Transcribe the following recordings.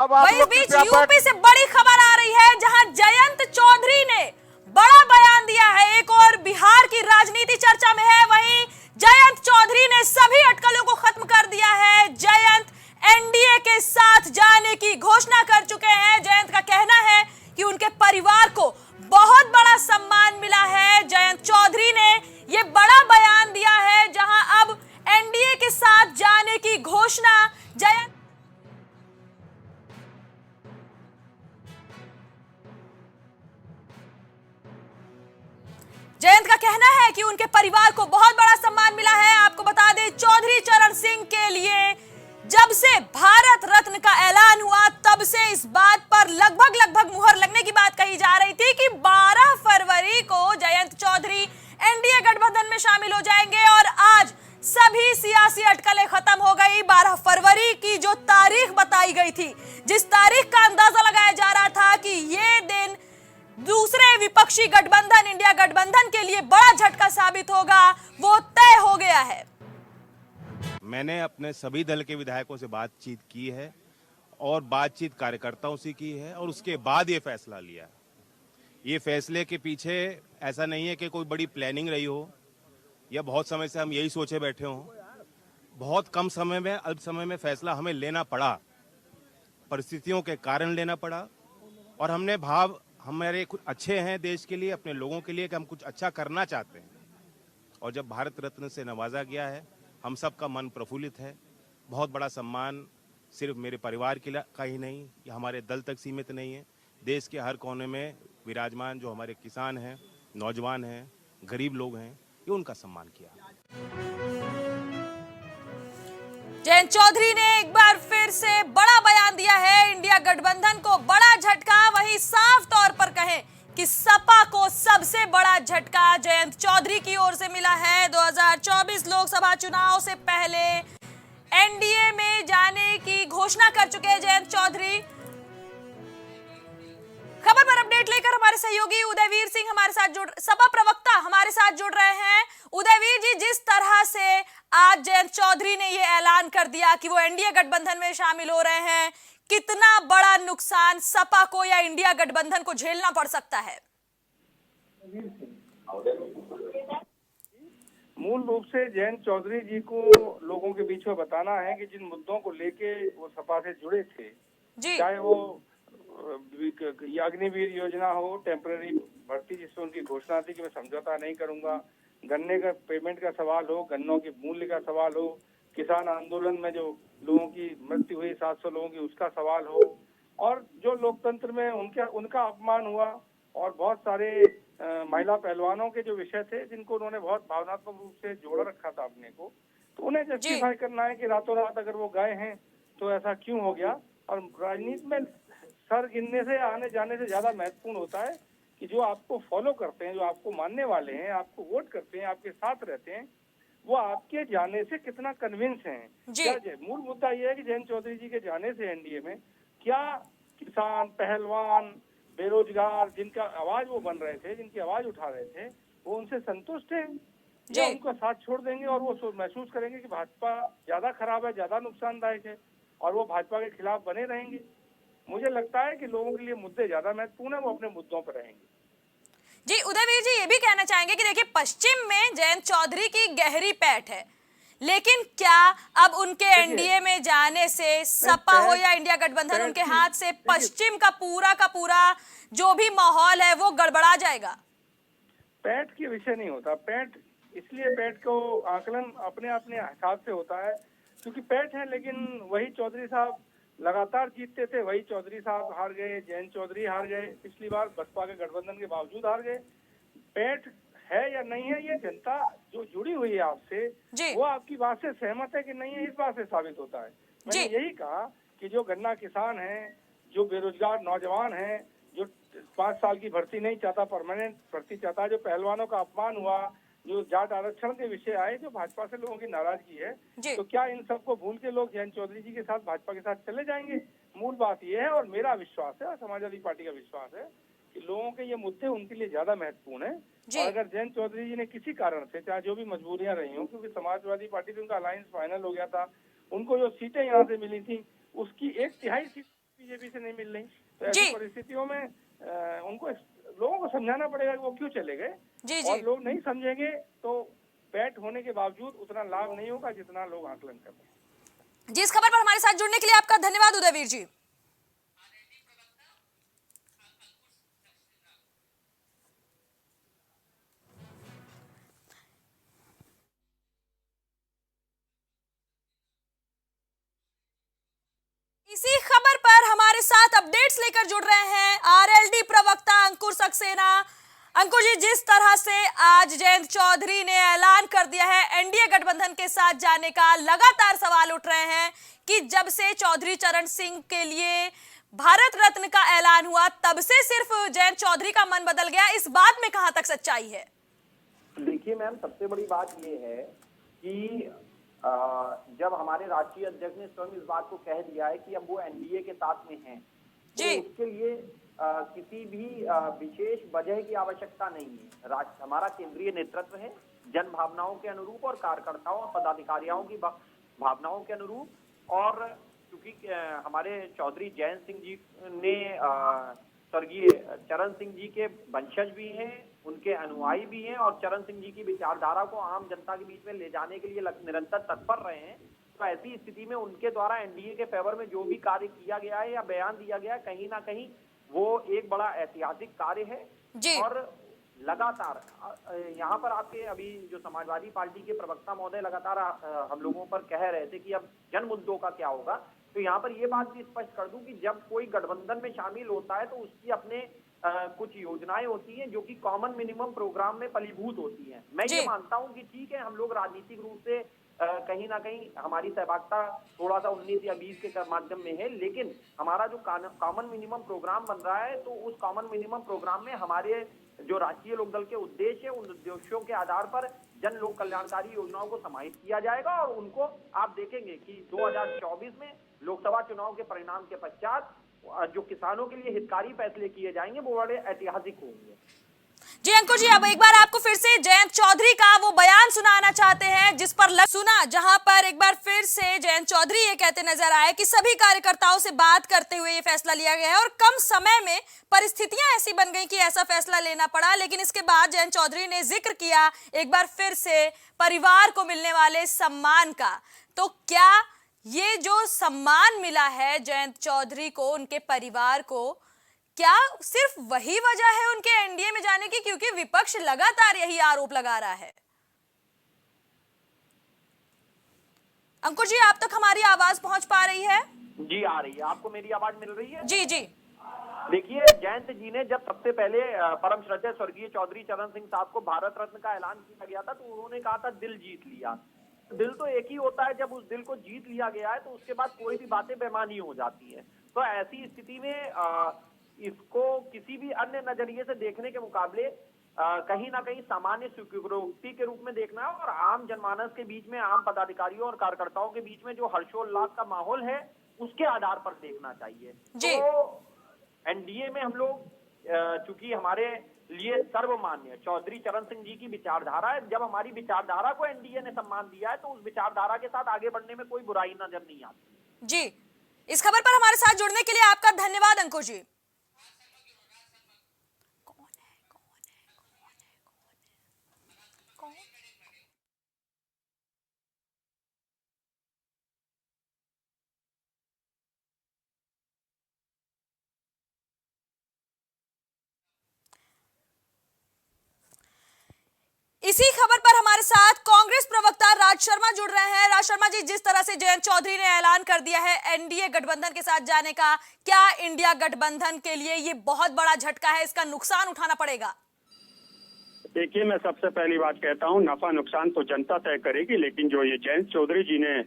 वहीं बीच यूपी से बड़ी खबर आ रही है, जहां जयंत चौधरी ने बड़ा बयान दिया है। एक और बिहार की राजनीति चर्चा में है, वहीं जयंत चौधरी ने सभी अटकलों को खत्म कर दिया है। जयंत एनडीए के साथ जाने की घोषणा कर चुके हैं। जयंत का कहना है कि उनके परिवार को बहुत बड़ा सम्मान मिला है। जयंत चौधरी ने यह बड़ा बयान दिया है, जहां अब एनडीए के साथ जाने की घोषणा जयंत का कहना है कि उनके परिवार को बहुत बड़ा सम्मान मिला है। आपको बता दें, चौधरी चरण सिंह के लिए जब से भारत रत्न का ऐलान हुआ, तब से इस बात पर लगभग मुहर लगने की बात कही जा रही थी कि 12 फरवरी को जयंत चौधरी एनडीए गठबंधन में शामिल हो जाएंगे। और आज सभी सियासी अटकलें खत्म हो गई। 12 फरवरी की जो तारीख बताई गई थी, जिस तारीख का अंदाजा लगाया जा रहा था कि ये दिन दूसरे विपक्षी गठबंधन इंडिया गठबंधन के लिए बड़ा झटका साबित होगा, वो तय हो गया है। मैंने अपने सभी दल के विधायकों से बातचीत की है और बातचीत कार्यकर्ताओं से की है और उसके बाद ये फैसला लिया। ये फैसले के पीछे ऐसा नहीं है कि कोई बड़ी प्लानिंग रही हो या बहुत समय से हम यही सोचे बैठे हों। बहुत कम समय में, अल्प समय में फैसला हमें लेना पड़ा, परिस्थितियों के कारण लेना पड़ा। और हमने भाव हमारे कुछ अच्छे हैं देश के लिए, अपने लोगों के लिए, कि हम कुछ अच्छा करना चाहते हैं। और जब भारत रत्न से नवाजा गया है, हम सबका मन प्रफुल्लित है। बहुत बड़ा सम्मान सिर्फ मेरे परिवार के का ही नहीं, ये हमारे दल तक सीमित नहीं है। देश के हर कोने में विराजमान जो हमारे किसान हैं, नौजवान हैं, गरीब लोग हैं, ये उनका सम्मान किया। जयंत चौधरी ने एक बार फिर से बड़ा बयान दिया है। इंडिया गठबंधन को बड़ा झटका, वही साफ तौर पर कहें कि सपा को सबसे बड़ा झटका जयंत चौधरी की ओर से मिला है। 2024 लोकसभा चुनाव से पहले एनडीए में जाने की घोषणा कर चुके हैं जयंत चौधरी। खबर पर अपडेट लेकर हमारे सहयोगी उदयवीर सिंह हमारे साथ सपा प्रवक्ता हमारे साथ जुड़ रहे हैं। उदयवीर जी, जिस तरह से आज जयंत चौधरी ने यह ऐलान कर दिया कि वो एनडीए गठबंधन में शामिल हो रहे हैं, कितना बड़ा नुकसान सपा को या इंडिया गठबंधन को झेलना पड़ सकता है? मूल रूप से जयंत चौधरी जी को लोगों के बीच में बताना है कि जिन मुद्दों को लेके वो सपा से जुड़े थे, चाहे वो अग्निवीर योजना हो, टेम्पररी भर्ती जिसमें उनकी घोषणा थी कि मैं समझौता नहीं करूंगा, गन्ने का पेमेंट का सवाल हो, गन्नों के मूल्य का सवाल हो, किसान आंदोलन में जो लोगों की मृत्यु हुई 700 लोगों की, उसका सवाल हो, और जो लोकतंत्र में उनका अपमान हुआ, और बहुत सारे महिला पहलवानों के जो विषय थे जिनको उन्होंने बहुत भावनात्मक रूप से जोड़ रखा था अपने को, तो उन्हें जस्टिफाई करना है कि रातों रात अगर वो गए हैं तो ऐसा क्यों हो गया। और राजनीति में सर गिनने से आने जाने से ज्यादा महत्वपूर्ण होता है कि जो आपको फॉलो करते हैं, जो आपको मानने वाले हैं, आपको वोट करते हैं, आपके साथ रहते हैं, वो आपके जाने से कितना कन्विंस हैं। क्या मूल मुद्दा ये है कि जयंत चौधरी जी के जाने से एनडीए में क्या किसान, पहलवान, बेरोजगार, जिनका आवाज वो बन रहे थे, जिनकी आवाज उठा रहे थे, वो उनसे संतुष्ट हैं या उनका साथ छोड़ देंगे और वो महसूस करेंगे कि भाजपा ज्यादा खराब है, ज्यादा नुकसानदायक है और वो भाजपा के खिलाफ बने रहेंगे। मुझे लगता है कि लोगों के लिए मुद्दे ज्यादा महत्वपूर्ण है, वो अपने मुद्दों पर रहेंगे। जी, उदयवीर जी, ये भी कहना चाहेंगे कि देखिए, पश्चिम में जयंत चौधरी की गहरी पैठ है, लेकिन क्या अब उनके एनडीए में जाने से सपा हो या इंडिया गठबंधन, उनके हाथ से पश्चिम का पूरा जो भी माहौल है वो गड़बड़ा जाएगा? पैठ के विषय नहीं होता। पैठ इसलिए, पैठ को आकलन अपने अपने हिसाब से होता है क्योंकि पैठ है, लेकिन वही चौधरी साहब लगातार जीतते थे, वही चौधरी साहब हार गए, जयंत चौधरी हार गए, पिछली बार बसपा के गठबंधन के बावजूद हार गए। पैठ है या नहीं है, ये जनता जो जुड़ी हुई है आपसे, वो आपकी बात से सहमत है कि नहीं है, इस बात से साबित होता है। मैंने यही कहा कि जो गन्ना किसान हैं, जो बेरोजगार नौजवान हैं, जो 5 साल की भर्ती नहीं चाहता, परमानेंट भर्ती चाहता है, जो पहलवानों का अपमान हुआ, जो जाट आरक्षण के विषय आए, जो भाजपा से लोगों की नाराजगी है, तो क्या इन सबको भूल के लोग जयंत चौधरी जी के साथ भाजपा के साथ चले जाएंगे? मूल बात यह है, और मेरा विश्वास है और समाजवादी पार्टी का विश्वास है कि लोगों के ये मुद्दे उनके लिए ज्यादा महत्वपूर्ण है। और अगर जयंत चौधरी जी ने किसी कारण से, चाहे जो भी मजबूरियां रही हों, क्योंकि समाजवादी पार्टी से उनका अलायंस फाइनल हो गया था, उनको जो सीटें यहाँ से मिली थी उसकी 1/3 सीट बीजेपी चीजों में उनको लोगों को समझाना पड़ेगा कि वो क्यों चले गए। जी और जी लोग नहीं समझेंगे तो पैठ होने के बावजूद उतना लाभ नहीं होगा जितना लोग आकलन कर रहे हैं। जी, इस खबर पर हमारे साथ जुड़ने के लिए आपका धन्यवाद उदयवीर जी। इसी खबर पर हमारे साथ अपडेट्स लेकर जुड़ रहे हैं आरएलडी प्रवक्ता अंकुर सक्सेना। अंकुर जी, जिस तरह से आज जयंत चौधरी ने ऐलान कर दिया है एनडीए गठबंधन के साथ जाने का, लगातार सवाल उठ रहे हैं कि जब से चौधरी चरण सिंह के लिए भारत रत्न का ऐलान हुआ तब से सिर्फ जयंत चौधरी का मन बदल गया, इस बात में कहां तक सच्चाई है? देखिए मैम, सबसे बड़ी बात ये है कि जब हमारे राष्ट्रीय अध्यक्ष ने स्वयं इस बात को कह दिया है कि अब वो एनडीए के साथ में हैं, तो उसके लिए किसी भी विशेष वजह की आवश्यकता नहीं है। हमारा केंद्रीय नेतृत्व है जन भावनाओं के अनुरूप और कार्यकर्ताओं और पदाधिकारियों की भावनाओं के अनुरूप। और क्योंकि हमारे चौधरी जयंत सिंह जी ने स्वर्गीय चरण सिंह जी के वंशज भी हैं, उनके अनुयायी भी हैं और चरण सिंह जी की विचारधारा को आम जनता के बीच में ले जाने के लिए निरंतर तत्पर रहे हैं, तो ऐसी स्थिति में उनके द्वारा एनडीए के फेवर में जो भी कार्य किया गया है या बयान दिया गया है, कहीं ना कहीं वो एक बड़ा ऐतिहासिक कार्य है जी। और लगातार यहाँ पर आपके अभी जो समाजवादी पार्टी के प्रवक्ता महोदय लगातार हम लोगों पर कह रहे थे कि अब जन मुद्दों का क्या होगा, तो यहाँ पर ये बात भी स्पष्ट कर दूं कि जब कोई गठबंधन में शामिल होता है तो उसकी अपने कुछ योजनाएं होती हैं जो कि कॉमन मिनिमम प्रोग्राम में फलीभूत होती हैं। मैं ये मानता हूं कि ठीक है, हम लोग राजनीतिक रूप से कहीं ना कहीं हमारी सहभागिता थोड़ा सा 19 या 20 के माध्यम में है, लेकिन हमारा जो कॉमन मिनिमम प्रोग्राम बन रहा है तो उस कॉमन मिनिमम प्रोग्राम में हमारे जो राष्ट्रीय लोकदल के उद्देश्य है, उन उद्देश्यों के आधार पर जन लोक कल्याणकारी योजनाओं को समाहित किया जाएगा और उनको आप देखेंगे कि 2024 में लोकसभा चुनाव के परिणाम के पश्चात जो किसानों के लिए हितकारी फैसले किए जाएंगे वो बड़े ऐतिहासिक होंगे। जी अंकुर जी, अब एक बार आपको फिर से जयंत चौधरी का वो बयान सुनाना चाहते हैं जिस पर सुना, जहां पर एक बार फिर से जयंत चौधरी ये कहते नजर आए कि सभी कार्यकर्ताओं से बात करते हुए ये फैसला लिया गया है और कम समय में परिस्थितियां ऐसी बन गई कि ऐसा फैसला लेना पड़ा। लेकिन इसके बाद जयंत चौधरी ने जिक्र किया एक बार फिर से परिवार को मिलने वाले सम्मान का। तो क्या ये जो सम्मान मिला है जयंत चौधरी को, उनके परिवार को, क्या सिर्फ वही वजह है उनके एनडीए में जाने की? क्योंकि विपक्ष लगातार यही आरोप लगा रहा है। अंकुर जी, आप तक हमारी आवाज पहुंच पा रही है? जी आ रही है। आपको मेरी आवाज मिल रही है? जी जी। देखिए, जयंत जी ने जब सबसे पहले परम श्रद्धेय स्वर्गीय चौधरी चरण सिंह साहब को भारत रत्न का ऐलान किया गया था तो उन्होंने कहा था दिल जीत लिया। दिल तो एक ही होता है, जब उस दिल को जीत लिया गया है तो उसके बाद कोई भी बातें बेमानी हो जाती है। तो ऐसी स्थिति में इसको किसी भी अन्य नजरिए से देखने के मुकाबले कहीं ना कहीं सामान्य स्वीकृति के रूप में देखना है और आम जनमानस के बीच में, आम पदाधिकारियों और कार्यकर्ताओं के बीच में जो हर्षोल्लास का माहौल है उसके आधार पर देखना चाहिए। तो एनडीए में हम लोग चूंकि हमारे लिए सर्वमान्य चौधरी चरण सिंह जी की विचारधारा है, जब हमारी विचारधारा को एनडीए ने सम्मान दिया है तो उस विचारधारा के साथ आगे बढ़ने में कोई बुराई नजर नहीं आती। जी, इस खबर पर हमारे साथ जुड़ने के लिए आपका धन्यवाद अंकुर जी। इसी खबर पर हमारे साथ कांग्रेस प्रवक्ता राज शर्मा जुड़ रहे हैं। राज शर्मा जी, जिस तरह से जयंत चौधरी ने ऐलान कर दिया है एनडीए गठबंधन के साथ जाने का, क्या इंडिया गठबंधन के लिए ये बहुत बड़ा झटका है, इसका नुकसान उठाना पड़ेगा? देखिए, मैं सबसे पहली बात कहता हूं, नफा नुकसान तो जनता तय करेगी, लेकिन जो ये जयंत चौधरी जी ने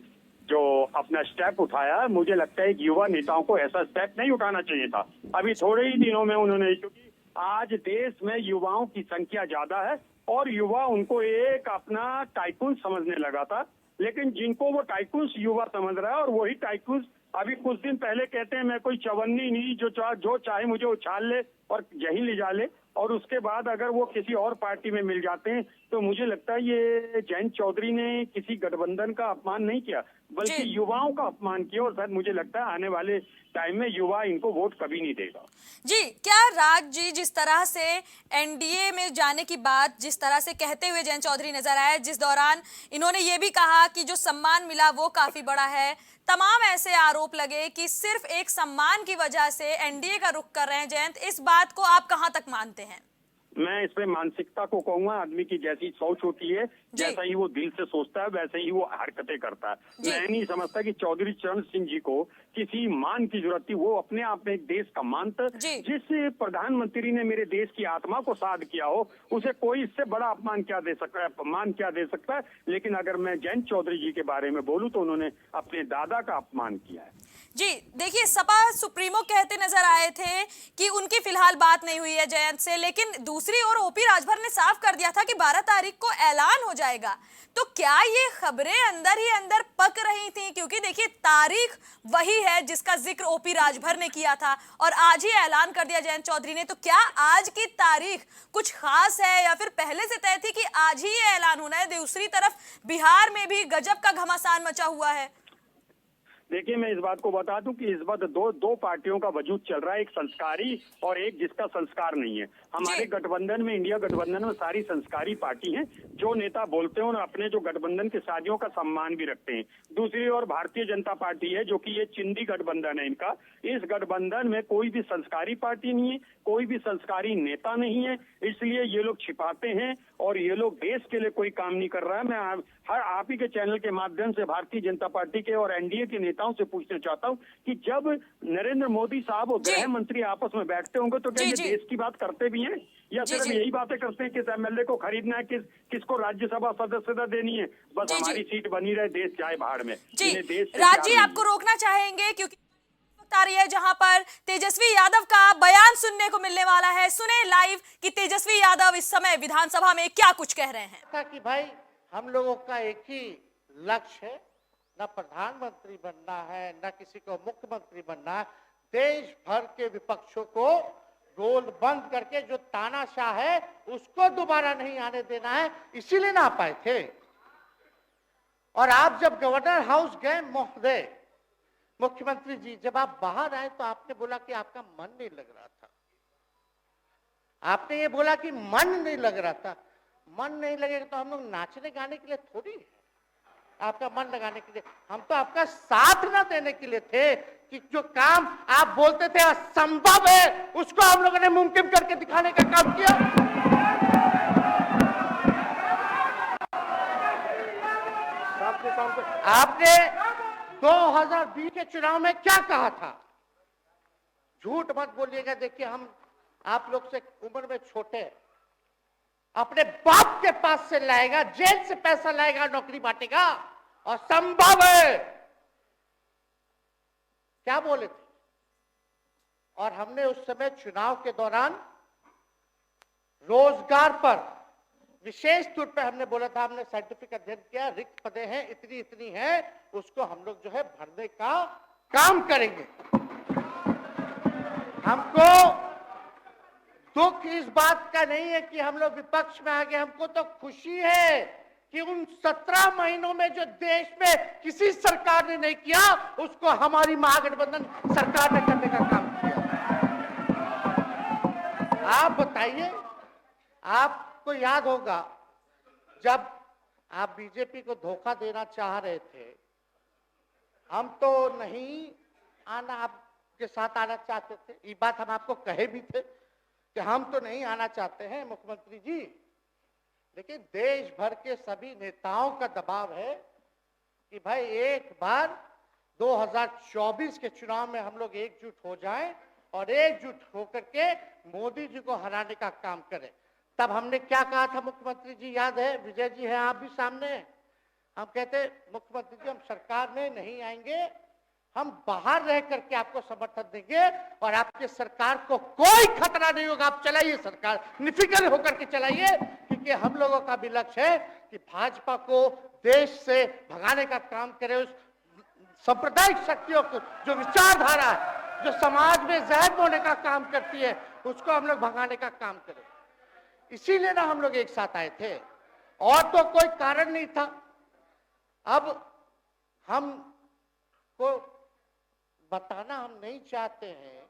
जो अपना स्टेप उठाया, मुझे लगता है कि युवा नेताओं को ऐसा स्टेप नहीं उठाना चाहिए था। अभी थोड़े ही दिनों में उन्होंने, क्योंकि आज देश में युवाओं की संख्या ज्यादा है और युवा उनको एक अपना टाइकून समझने लगा था, लेकिन जिनको वो टाइकून्स युवा समझ रहा है और वही टाइकून्स अभी कुछ दिन पहले कहते हैं मैं कोई चवन्नी नहीं जो चाहे मुझे उछाल ले और यहीं ले जा ले, और उसके बाद अगर वो किसी और पार्टी में मिल जाते हैं तो मुझे लगता है ये जयंत चौधरी ने किसी गठबंधन का अपमान नहीं किया, बल्कि जी। युवाओं का अपमान किया। और शायद मुझे लगता है आने वाले टाइम में युवा इनको वोट कभी नहीं देगा। जी, क्या राज जी जिस तरह से एनडीए में जाने की बात जिस तरह से कहते हुए जयंत चौधरी नजर आए, जिस दौरान इन्होंने ये भी कहा कि जो सम्मान मिला वो काफी बड़ा है, तमाम ऐसे आरोप लगे कि सिर्फ एक सम्मान की वजह से एनडीए का रुख कर रहे हैं जयंत, इस बात को आप कहां तक मानते हैं? मैं इसमें मानसिकता को कहूंगा, आदमी की जैसी सोच होती है, जैसा ही वो दिल से सोचता है वैसे ही वो हरकतें करता है। मैं नहीं समझता कि चौधरी चरण सिंह जी को किसी मान की जरूरत थी। वो अपने आप में एक देश का मान था। जिस प्रधानमंत्री ने मेरे देश की आत्मा को साध किया हो, उसे कोई इससे बड़ा अपमान क्या दे सकता है, अपमान क्या दे सकता है। लेकिन अगर मैं जयंत चौधरी जी के बारे में बोलूं तो उन्होंने अपने दादा का अपमान किया है। जी देखिए, सपा सुप्रीमो कहते नजर आए थे कि उनकी फिलहाल बात नहीं हुई है जयंत से, लेकिन दूसरी ओर ओपी राजभर ने साफ कर दिया था कि 12 तारीख को ऐलान हो जाएगा। तो क्या ये खबरें अंदर ही अंदर पक रही थी? क्योंकि देखिए, तारीख वही है जिसका जिक्र ओपी राजभर ने किया था और आज ही ऐलान कर दिया जयंत चौधरी ने। तो क्या आज की तारीख कुछ खास है या फिर पहले से तय थी कि आज ही ये ऐलान होना है? दूसरी तरफ बिहार में भी गजब का घमासान मचा हुआ है। देखिए, मैं इस बात को बता दूं कि इस वक्त दो पार्टियों का वजूद चल रहा है, एक संस्कारी और एक जिसका संस्कार नहीं है। हमारे गठबंधन में, इंडिया गठबंधन में सारी संस्कारी पार्टी हैं जो नेता बोलते हैं और अपने जो गठबंधन के साथियों का सम्मान भी रखते हैं। दूसरी ओर भारतीय जनता पार्टी है जो कि ये चिंदी गठबंधन है इनका। इस गठबंधन में कोई भी संस्कारी पार्टी नहीं है, कोई भी संस्कारी नेता नहीं है, इसलिए ये लोग छिपाते हैं और ये लोग देश के लिए कोई काम नहीं कर रहा है। मैं हर आप ही के चैनल के माध्यम से भारतीय जनता पार्टी के और एनडीए के नेताओं से पूछना चाहता हूं कि जब नरेंद्र मोदी साहब और गृह मंत्री आपस में बैठते होंगे तो क्या ये देश की बात करते भी हैं या सिर्फ यही बातें करते हैं किस एमएलए को खरीदना है, किसको राज्यसभा सदस्यता देनी है? बस हमारी सीट बनी रहे, देश जाए बाहर में। राज जी, आपको रोकना चाहेंगे क्योंकि आ रही है जहां पर तेजस्वी यादव का बयान सुनने को मिलने वाला है। सुने लाइव कि तेजस्वी यादव इस समय विधानसभा में क्या कुछ कह रहे हैं। कि भाई हम लोगों का एक ही लक्ष्य है, न प्रधानमंत्री बनना है न किसी को मुख्यमंत्री बनना है। देश भर के विपक्षों को रोल बंद करके जो तानाशाह है उसको दोबारा नहीं आने देना है, इसीलिए ना आ पाए थे। और आप जब गवर्नर हाउस गए महोदय, मुख्यमंत्री जी, जब आप बाहर आए तो आपने बोला कि आपका मन नहीं लग रहा था। आपने ये बोला कि मन नहीं लग रहा था। मन नहीं लगेगा तो हम लोग नाचने गाने के लिए थोड़ी है, आपका मन लगाने के लिए। हम तो आपका साथ ना देने के लिए थे कि जो काम आप बोलते थे असंभव है उसको हम लोगों ने मुमकिन करके दिखाने का काम किया। आपने 2020 के चुनाव में क्या कहा था? झूठ मत बोलिएगा। देखिए, हम आप लोग से उम्र में छोटे हैं। अपने बाप के पास से लाएगा, जेल से पैसा लाएगा, नौकरी बांटेगा, और संभव है क्या बोले थे? और हमने उस समय चुनाव के दौरान रोजगार पर विशेष तौर पे हमने बोला था, हमने साइंटिफिक अध्ययन किया, रिक्त पदें हैं इतनी इतनी है, उसको हम लोग जो है भरने का काम करेंगे। हमको दुख इस बात का नहीं है कि हम लोग विपक्ष में आ गए, हमको तो खुशी है कि उन 17 महीनों में जो देश में किसी सरकार ने नहीं किया उसको हमारी महागठबंधन सरकार ने करने का काम किया। आप बताइए, आपको याद होगा जब आप बीजेपी को धोखा देना चाह रहे थे, हम तो नहीं आना, आपके साथ आना चाहते थे। ये बात हम आपको कहे भी थे कि हम तो नहीं आना चाहते हैं मुख्यमंत्री जी, लेकिन देश भर के सभी नेताओं का दबाव है कि भाई एक बार 2024 के चुनाव में हम लोग एकजुट हो जाएं और एकजुट होकर के मोदी जी को हराने का काम करें। तब हमने क्या कहा था मुख्यमंत्री जी, याद है? विजय जी हैं, आप भी सामने हैं। हम कहते मुख्यमंत्री जी हम सरकार में नहीं आएंगे, हम बाहर रह करके आपको समर्थन देंगे और आपके सरकार को कोई खतरा नहीं होगा, आप चलाइए सरकार, निफिक्र होकर के चलाइए, क्योंकि हम लोगों का भी लक्ष्य है कि भाजपा को देश से भगाने का काम करे। उस सांप्रदायिक शक्तियों को, जो विचारधारा है, जो समाज में जहर बोने का काम करती है, उसको हम लोग भगाने का काम करें। इसीलिए ना हम लोग एक साथ आए थे, और तो कोई कारण नहीं था। अब हम को बताना हम नहीं चाहते हैं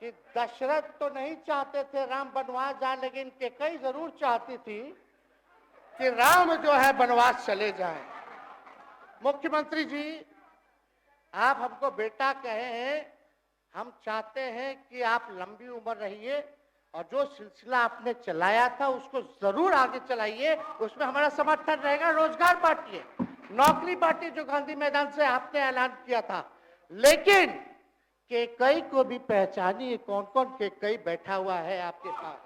कि दशरथ तो नहीं चाहते थे राम वनवास जाए, लेकिन कैकेयी जरूर चाहती थी कि राम जो है वनवास चले जाएं। मुख्यमंत्री जी, आप हमको बेटा कहे हैं, हम चाहते हैं कि आप लंबी उम्र रहिए और जो सिलसिला आपने चलाया था उसको जरूर आगे चलाइए, उसमें हमारा समर्थन रहेगा। रोजगार बांटिए, नौकरी बांटिए, जो गांधी मैदान से आपने ऐलान किया था, लेकिन कैकेयी को भी पहचानिए, कौन कौन कैकेयी बैठा हुआ है आपके पास।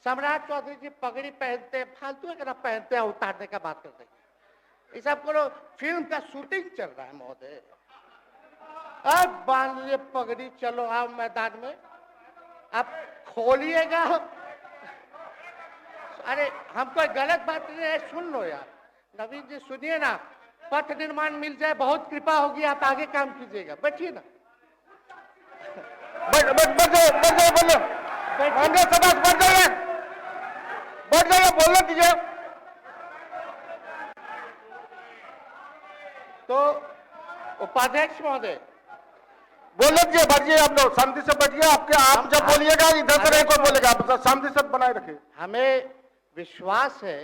सम्राट चौधरी जी पगड़ी पहनते, फालतू है, पहनते हैं, उतारने का बात करते हैं। ये सब करो, फिल्म का शूटिंग चल रहा है महोदय। अब बांध लिए पगड़ी, चलो आओ मैदान में, अब खोलिएगा। अरे हमको गलत बात नहीं है, सुन लो यार। नवीन जी सुनिए ना, पथ निर्माण मिल जाए, बहुत कृपा होगी, आप आगे काम कीजिएगा। बैठिए ना, बोलने दीजिए। तो उपाध्यक्ष महोदय बोले दीजिए, बैठिए, आप लोग शांति से बैठिए। आप जब बोलिएगा इधर से कोई बोलेगा, आप शांति से बनाए रखिए। हमें विश्वास है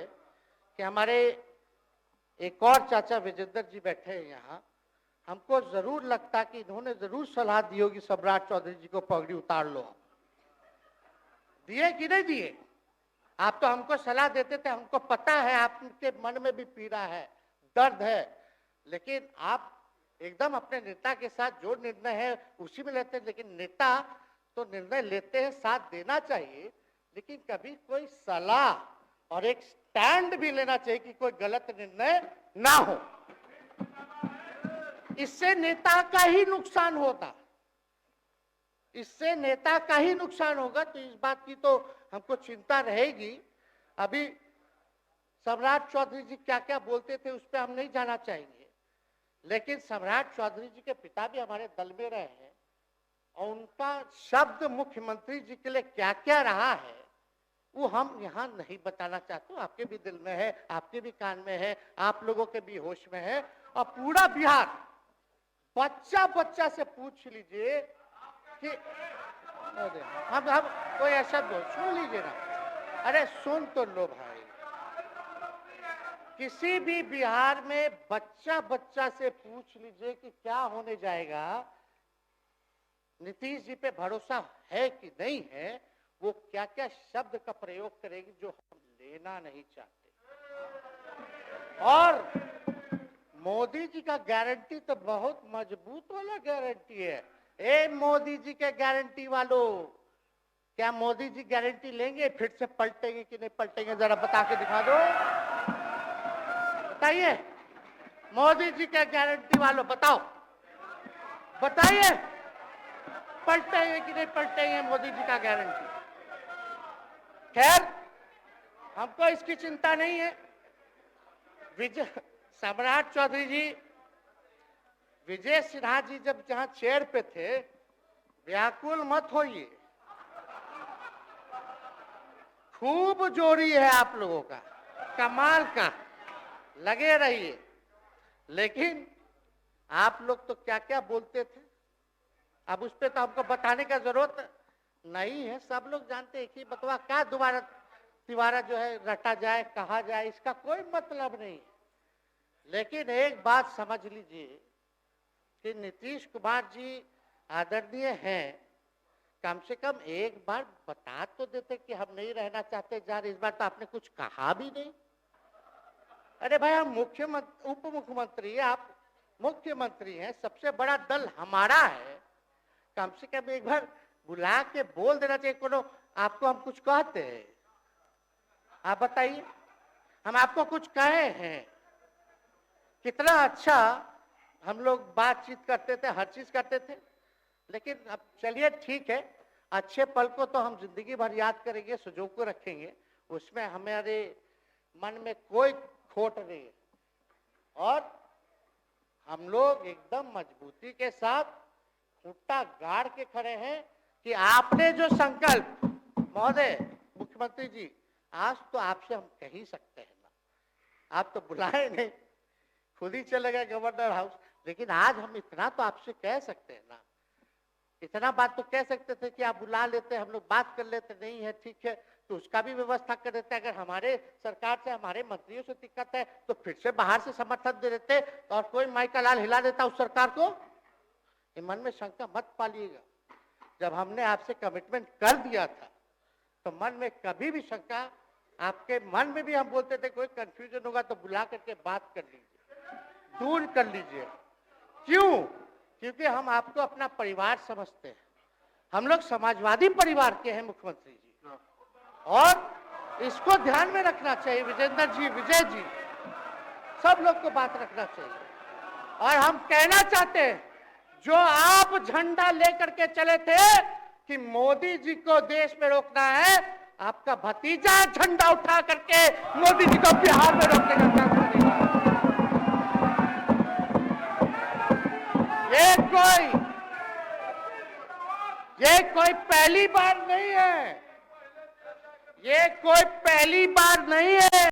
कि हमारे एक और चाचा विजेंद्र जी बैठे हैं यहाँ, हमको जरूर लगता कि इन्होंने जरूर सलाह दी होगी सम्राट चौधरी जी को पगड़ी उतार लो। दिए कि नहीं दिए? आप तो हमको सलाह देते थे, हमको पता है आपके मन में भी पीड़ा है, दर्द है, लेकिन आप एकदम अपने नेता के साथ जो निर्णय है उसी में लेते हैं। लेकिन नेता तो निर्णय लेते हैं, साथ देना चाहिए, लेकिन कभी कोई सलाह और एक स्टैंड भी लेना चाहिए कि कोई गलत निर्णय ना हो। इससे नेता का ही नुकसान होगा, इससे नेता का ही नुकसान होगा। तो इस बात की तो हमको चिंता रहेगी। अभी सम्राट चौधरी जी क्या क्या बोलते थे उस पर हम नहीं जाना चाहेंगे, लेकिन सम्राट चौधरी जी के पिता भी हमारे दल में रहे हैं, और उनका शब्द मुख्यमंत्री जी के लिए क्या क्या रहा है वो हम यहाँ नहीं बताना चाहते। आपके भी दिल में है, आपके भी कान में है, आप लोगों के भी होश में है, और पूरा बिहार बच्चा बच्चा से पूछ लीजिए कि हम कोई ऐसा बोल, सुन लीजिए ना, अरे सुन तो लो भाई। किसी भी बिहार में बच्चा बच्चा से पूछ लीजिए कि क्या होने जाएगा, नीतीश जी पे भरोसा है कि नहीं है, वो क्या क्या शब्द का प्रयोग करेगी जो हम लेना नहीं चाहते। और मोदी जी का गारंटी तो बहुत मजबूत वाला गारंटी है। ए मोदी जी के गारंटी वालों, क्या मोदी जी गारंटी लेंगे, फिर से पलटेंगे कि नहीं पलटेंगे, जरा बता के दिखा दो, बताइए। मोदी जी के गारंटी वालों बताओ, बताइए, पलटेंगे कि नहीं पलटेंगे मोदी जी का गारंटी। खैर, हमको इसकी चिंता नहीं है। सम्राट चौधरी जी, विजय सिन्हा जी जब जहां चेयर पे थे, व्याकुल मत होइए, खूब जोड़ी है आप लोगों का, कमाल का, लगे रहिए। लेकिन आप लोग तो क्या क्या बोलते थे, अब उस पर तो हमको बताने का जरूरत नहीं है, सब लोग जानते हैं कि बतवा क्या दोबारा तिवारा जो है रटा जाए, कहा जाए, इसका कोई मतलब नहीं है। लेकिन एक बात समझ लीजिए कि नीतीश कुमार जी आदरणीय हैं, कम से कम एक बार बता तो देते कि हम नहीं रहना चाहते जा रहे। इस बार तो आपने कुछ कहा भी नहीं। अरे भाई, हम मुख्यमंत्री, उप मुख्यमंत्री, आप मुख्यमंत्री हैं, सबसे बड़ा दल हमारा है, कम से कम एक बार बुला के बोल देना चाहिए। कोनो आपको हम कुछ कहते हैं? आप बताइए, हम आपको कुछ कहे हैं? कितना अच्छा हम लोग बातचीत करते थे, हर चीज करते थे। लेकिन अब चलिए ठीक है, अच्छे पल को तो हम जिंदगी भर याद करेंगे, सुजो को रखेंगे, उसमें हमारे मन में कोई खोट नहीं है। और हम लोग एकदम मजबूती के साथ खूंटा गाड़ के खड़े हैं कि आपने जो संकल्प, महोदय मुख्यमंत्री जी, आज तो आपसे हम कह ही सकते हैं ना, आप तो बुलाए नहीं, खुद ही चले गए गवर्नर हाउस, लेकिन आज हम इतना तो आपसे कह सकते हैं ना, इतना बात तो कह सकते थे कि आप बुला लेते, हम लोग बात कर लेते, नहीं है ठीक है तो उसका भी व्यवस्था कर देते। अगर हमारे सरकार से, हमारे मंत्रियों से दिक्कत है तो फिर से बाहर से समर्थन दे देते और कोई माई का लाल हिला देता उस सरकार को। ये मन में शंका मत पालिएगा, जब हमने आपसे कमिटमेंट कर दिया था तो मन में कभी भी शंका, आपके मन में भी हम बोलते थे कोई कंफ्यूजन होगा तो बुला करके बात कर लीजिए, दूर कर लीजिए। क्यों? क्योंकि हम आपको अपना परिवार समझते हैं, हम लोग समाजवादी परिवार के हैं मुख्यमंत्री जी, और इसको ध्यान में रखना चाहिए। विजेंद्र जी, विजय जी, सब लोग को बात रखना चाहिए। और हम कहना चाहते हैं, जो आप झंडा लेकर के चले थे कि मोदी जी को देश में रोकना है, आपका भतीजा झंडा उठा करके मोदी जी को बिहार में रोकने का काम करेगा। ये कोई पहली बार नहीं है, ये कोई पहली बार नहीं है।